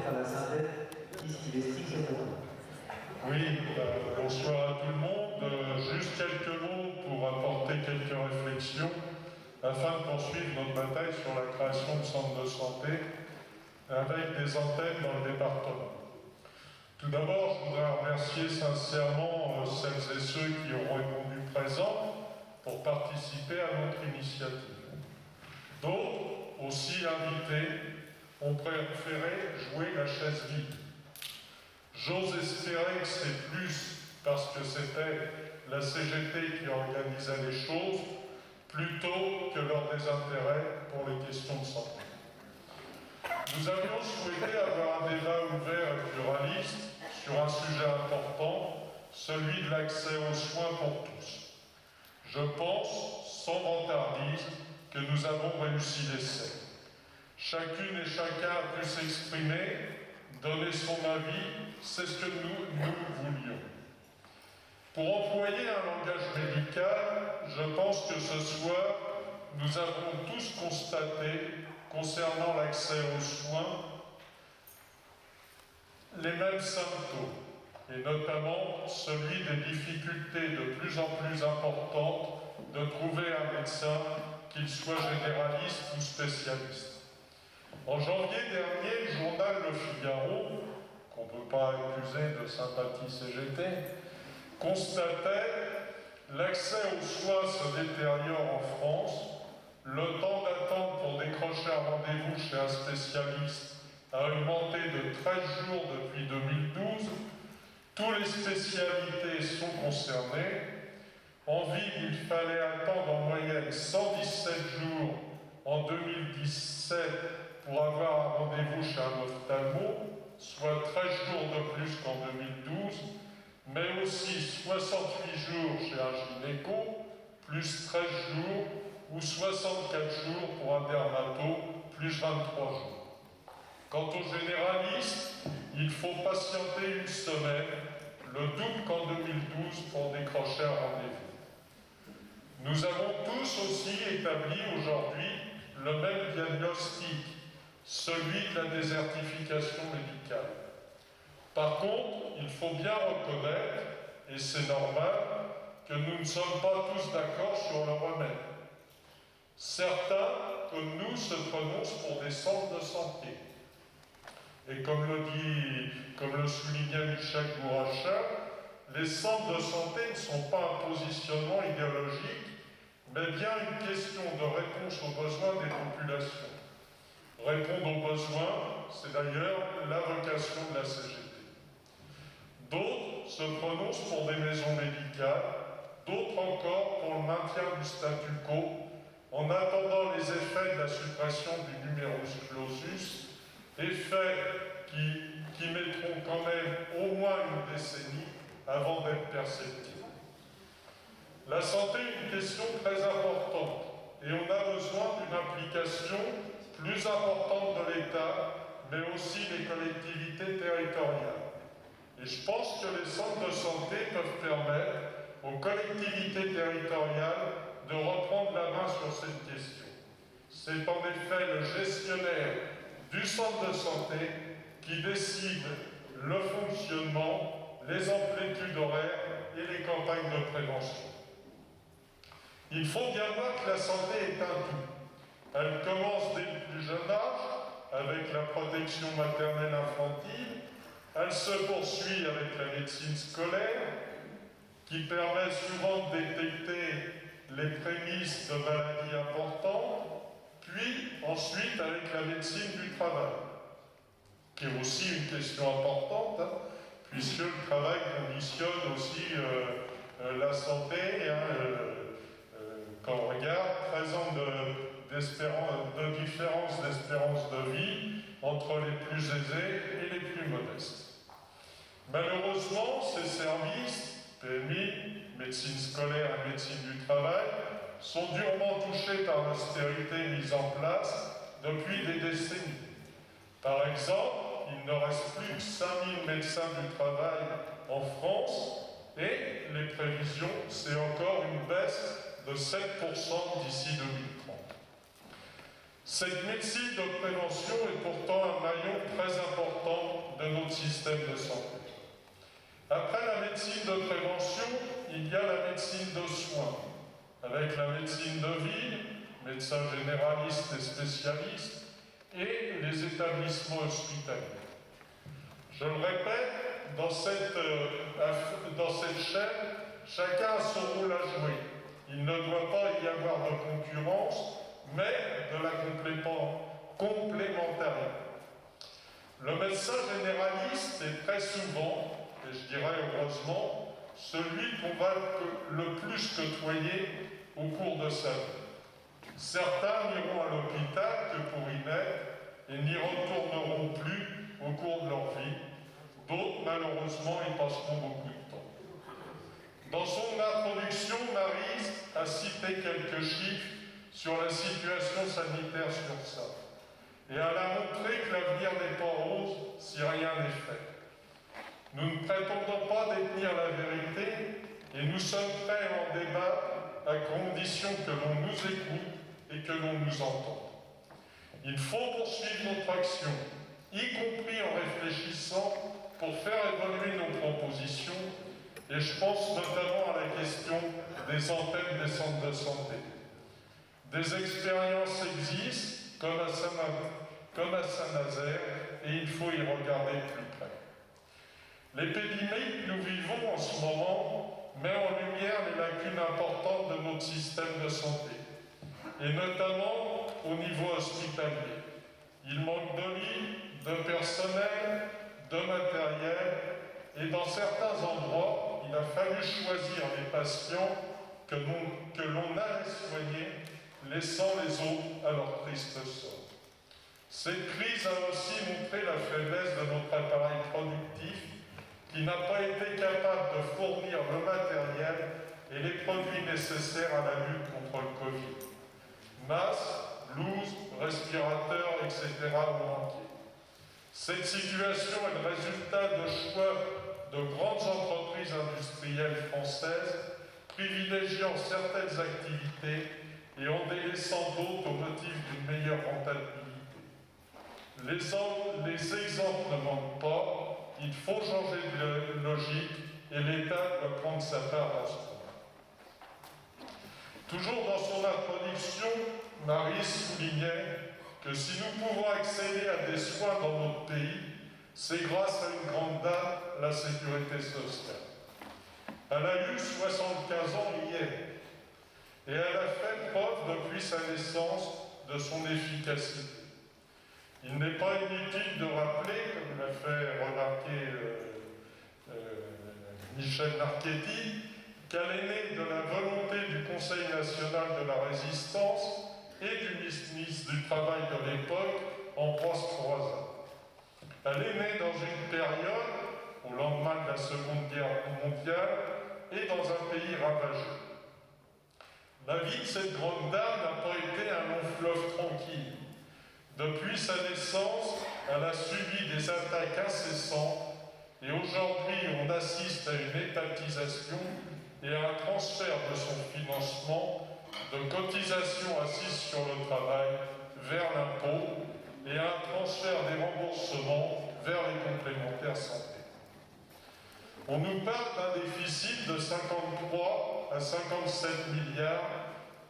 faire la synthèse, qu'est-ce qui vestit exactement? Oui, bonsoir à tout le monde. Juste quelques mots pour apporter quelques réflexions afin de poursuivre notre bataille sur la création de centres de santé avec des antennes dans le département. Tout d'abord, je voudrais remercier sincèrement celles et ceux qui ont répondu présents pour participer à notre initiative. D'autres, aussi invités, ont préféré jouer la chaise vide. J'ose espérer que c'est plus parce que c'était la CGT qui organisait les choses, plutôt que leur désintérêt pour les questions de santé. Nous avions souhaité avoir un débat ouvert et pluraliste sur un sujet important, celui de l'accès aux soins pour tous. Je pense, sans vantardise, que nous avons réussi l'essai. Chacune et chacun a pu s'exprimer, donner son avis, c'est ce que nous voulions. Pour employer un langage médical, je pense que ce soir, nous avons tous constaté, concernant l'accès aux soins, les mêmes symptômes, et notamment celui des difficultés de plus en plus importantes de trouver un médecin, qu'il soit généraliste ou spécialiste. En janvier dernier, le journal Le Figaro, qu'on ne peut pas accuser de sympathie CGT, constatait l'accès aux soins se détériore en France, le temps d'attente pour décrocher un rendez-vous chez un spécialiste a augmenté de 13 jours depuis 2012, toutes les spécialités sont concernées. En ville, il fallait attendre en moyenne 117 jours en 2017 pour avoir un rendez-vous chez un ophtalmo, soit 13 jours de plus qu'en 2012, mais aussi 68 jours chez un gynéco, plus 13 jours, ou 64 jours pour un dermato, plus 23 jours. Quant aux généralistes, il faut patienter une semaine, le double qu'en 2012 pour décrocher un rendez-vous. Nous avons tous aussi établi aujourd'hui le même diagnostic, celui de la désertification médicale. Par contre, il faut bien reconnaître, et c'est normal, que nous ne sommes pas tous d'accord sur le remède. Certains, comme nous, se prononcent pour des centres de santé. Et comme le soulignait Michel Bourrachin, les centres de santé ne sont pas un positionnement idéologique, mais bien une question de réponse aux besoins des populations. Répondre aux besoins, c'est d'ailleurs la vocation de la CGT. D'autres se prononcent pour des maisons médicales, d'autres encore pour le maintien du statu quo, en attendant les effets de la suppression du numerus clausus, effets qui mettront quand même au moins une décennie avant d'être perceptibles. La santé est une question très importante et on a besoin d'une implication plus importante de l'État, mais aussi des collectivités territoriales. Et je pense que les centres de santé peuvent permettre aux collectivités territoriales de reprendre la main sur cette question. C'est en effet le gestionnaire du centre de santé qui décide le fonctionnement, les amplitudes horaires et les campagnes de prévention. Il faut bien voir que la santé est un tout. Elle commence dès le plus jeune âge avec la protection maternelle infantile, elle se poursuit avec la médecine scolaire qui permet souvent de détecter les prémices de maladies importantes, puis ensuite avec la médecine du travail, qui est aussi une question importante, puisque le travail conditionne aussi la santé, quand on regarde, présente de différences d'espérance de vie entre les plus aisés et les plus modestes. Malheureusement, ces services, PMI, médecine scolaire et médecine du travail, sont durement touchés par l'austérité mise en place depuis des décennies. Par exemple, il ne reste plus que 5000 médecins du travail en France et les prévisions, c'est encore une baisse de 7% d'ici 2030. Cette médecine de prévention est pourtant un maillon très important système de santé. Après la médecine de prévention, il y a la médecine de soins, avec la médecine de ville, médecins généralistes et spécialistes, et les établissements hospitaliers. Je le répète, dans cette chaîne, chacun a son rôle à jouer. Il ne doit pas y avoir de concurrence, mais de la complémentarité. Le médecin généraliste est très souvent, et je dirais heureusement, celui qu'on va le plus côtoyer au cours de sa vie. Certains n'iront à l'hôpital que pour y naître et n'y retourneront plus au cours de leur vie. D'autres, malheureusement, y passeront beaucoup de temps. Dans son introduction, Maryse a cité quelques chiffres sur la situation sanitaire sur ça. Et elle a montré que l'avenir n'est pas rose si rien n'est fait. Nous ne prétendons pas détenir la vérité et nous sommes prêts à en débattre à condition que l'on nous écoute et que l'on nous entende. Il faut poursuivre notre action, y compris en réfléchissant pour faire évoluer nos propositions, et je pense notamment à la question des antennes des centres de santé. Des expériences existent, comme à Saint-Nazaire, et il faut y regarder plus près. L'épidémie que nous vivons en ce moment met en lumière les lacunes importantes de notre système de santé, et notamment au niveau hospitalier. Il manque de lits, de personnel, de matériel, et dans certains endroits, il a fallu choisir les patients que l'on allait soigner, laissant les autres à leur triste sort. Cette crise a aussi montré la faiblesse de notre appareil productif qui n'a pas été capable de fournir le matériel et les produits nécessaires à la lutte contre le Covid. Masques, blouses, respirateurs, etc. ont manqué. Cette situation est le résultat de choix de grandes entreprises industrielles françaises privilégiant certaines activités et en délaissant d'autres au motif d'une meilleure rentabilité. Les exemples ne manquent pas, il faut changer de logique et l'État doit prendre sa part dans ce point. Toujours dans son introduction, Maryse soulignait que si nous pouvons accéder à des soins dans notre pays, c'est grâce à une grande dame, la sécurité sociale. Elle a eu 75 ans hier et elle a fait preuve depuis sa naissance de son efficacité. Il n'est pas inutile de rappeler, comme l'a fait remarquer Michel Marchetti, qu'elle est née de la volonté du Conseil national de la résistance et du ministre du Travail de l'époque, Ambroise Croizat. Elle est née dans une période, au lendemain de la Seconde Guerre mondiale, et dans un pays ravagé. La vie de cette grande dame n'a pas été un long fleuve tranquille. Depuis sa naissance, elle a subi des attaques incessantes et aujourd'hui on assiste à une étatisation et à un transfert de son financement de cotisations assises sur le travail vers l'impôt et à un transfert des remboursements vers les complémentaires santé. On nous parle d'un déficit de 53 à 57 milliards,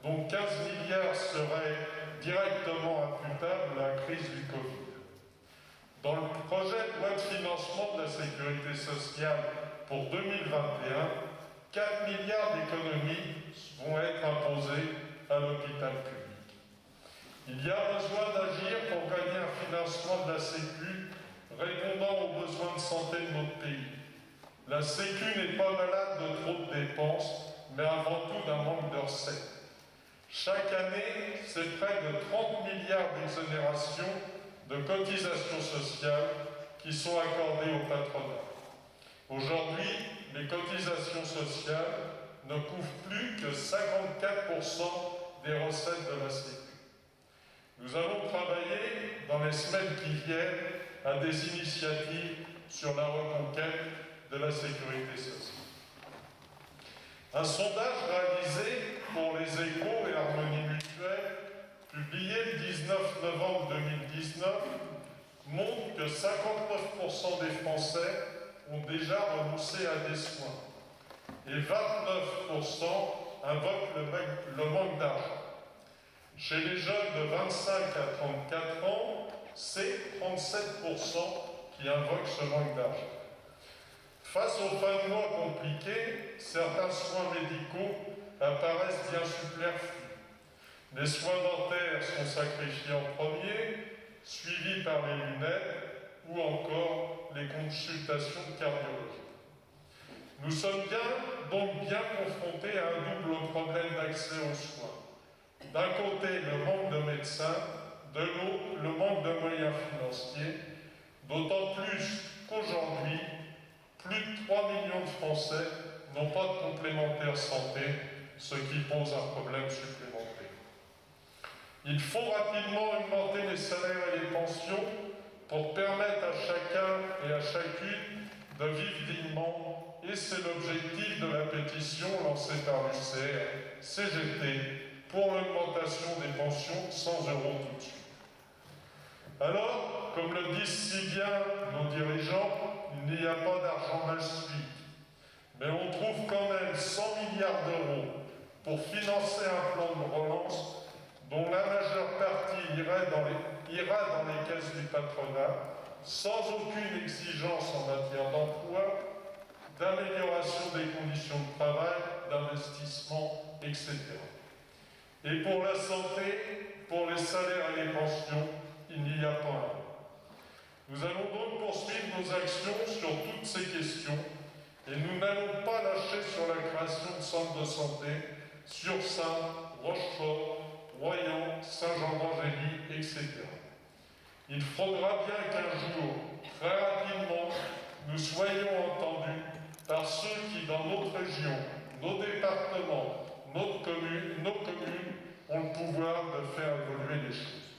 dont 15 milliards seraient directement imputables à la crise du Covid. Dans le projet de loi de financement de la sécurité sociale pour 2021, 4 milliards d'économies vont être imposées à l'hôpital public. Il y a besoin d'agir pour gagner un financement de la Sécu répondant aux besoins de santé de notre pays. La Sécu n'est pas malade de trop de dépenses, mais avant tout d'un manque de recettes. Chaque année, c'est près de 30 milliards d'exonérations de cotisations sociales qui sont accordées au patronat. Aujourd'hui, les cotisations sociales ne couvrent plus que 54% des recettes de la Sécu. Nous allons travailler dans les semaines qui viennent à des initiatives sur la reconquête de la sécurité sociale. Un sondage réalisé pour les Échos et Harmonie Mutuelle, publié le 19 novembre 2019, montre que 59% des Français ont déjà renoncé à des soins et 29% invoquent le manque d'argent. Chez les jeunes de 25 à 34 ans, c'est 37% qui invoquent ce manque d'argent. Face aux fins de mois compliquées, certains soins médicaux apparaissent bien superflus. Les soins dentaires sont sacrifiés en premier, suivis par les lunettes ou encore les consultations cardiologiques. Nous sommes donc bien confrontés à un double problème d'accès aux soins. D'un côté, le manque de médecins, de l'autre, le manque de moyens financiers, d'autant plus qu'aujourd'hui, plus de 3 millions de Français n'ont pas de complémentaire santé, ce qui pose un problème supplémentaire. Il faut rapidement augmenter les salaires et les pensions pour permettre à chacun et à chacune de vivre dignement, et c'est l'objectif de la pétition lancée par l'UCR CGT pour l'augmentation des pensions 100 € tout de suite. Alors, comme le disent si bien nos dirigeants, il n'y a pas d'argent magique, mais on trouve quand même 100 milliards d'euros pour financer un plan de relance dont la majeure partie ira dans les caisses du patronat, sans aucune exigence en matière d'emploi, d'amélioration des conditions de travail, d'investissement, etc. Et pour la santé, pour les salaires et les pensions, il n'y a pas un. Nous allons donc poursuivre nos actions sur toutes ces questions et nous n'allons pas lâcher sur la création de centres de santé sur Saintes, Rochefort, Royan, Saint-Jean-d'Angély, etc. Il faudra bien qu'un jour, très rapidement, nous soyons entendus par ceux qui, dans notre région, nos départements, nos communes, ont le pouvoir de faire évoluer les choses.